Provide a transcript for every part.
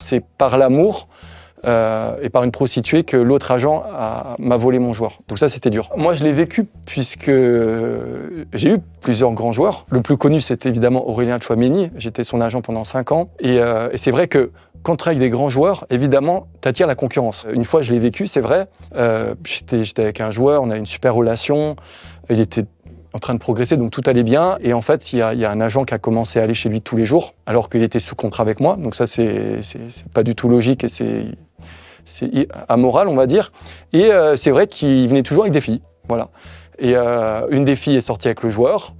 C'est par l'amour et par une prostituée que l'autre agent m'a volé mon joueur. Donc ça, c'était dur. Moi, je l'ai vécu puisque j'ai eu plusieurs grands joueurs. Le plus connu, c'était évidemment Aurélien Tchouaméni. J'étais son agent pendant 5 ans. Et c'est vrai que quand tu travailles avec des grands joueurs, évidemment, tu attires la concurrence. Une fois, je l'ai vécu, c'est vrai. J'étais avec un joueur, on a une super relation. Il était en train de progresser, donc tout allait bien. Et en fait, il y a un agent qui a commencé à aller chez lui tous les jours, alors qu'il était sous contrat avec moi. Donc ça, c'est pas du tout logique et c'est amoral, on va dire. Et c'est vrai qu'il venait toujours avec des filles. Voilà. Et une des filles est sortie avec le joueur.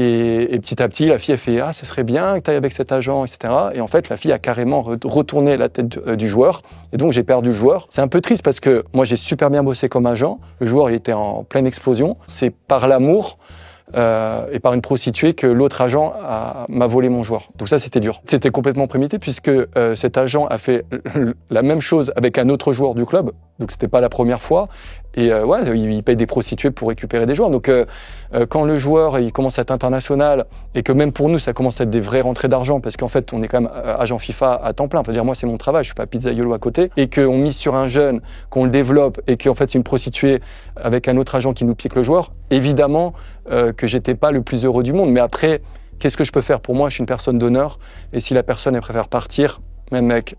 Et petit à petit, la fille a fait « Ah, ce serait bien que tu ailles avec cet agent, etc. » Et en fait, la fille a carrément retourné la tête du joueur. Et donc, j'ai perdu le joueur. C'est un peu triste parce que moi, j'ai super bien bossé comme agent. Le joueur, il était en pleine explosion. C'est par l'amour et par une prostituée que l'autre agent m'a volé mon joueur. Donc ça, c'était dur. C'était complètement prémédité puisque cet agent a fait la même chose avec un autre joueur du club. Donc c'était pas la première fois. Et ouais, il paye des prostituées pour récupérer des joueurs. Donc quand le joueur il commence à être international et que même pour nous, ça commence à être des vraies rentrées d'argent parce qu'en fait, on est quand même agent FIFA à temps plein. Enfin, dire moi, c'est mon travail, je suis pas pizzaïolo à côté. Et qu'on mise sur un jeune, qu'on le développe et qu'en fait, c'est une prostituée avec un autre agent qui nous pique le joueur. Évidemment que j'étais pas le plus heureux du monde. Mais après, qu'est-ce que je peux faire? Pour moi, je suis une personne d'honneur. Et si la personne, elle préfère partir, même avec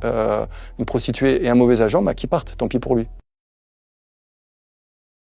une prostituée et un mauvais agent, bah, qu'il parte, tant pis pour lui.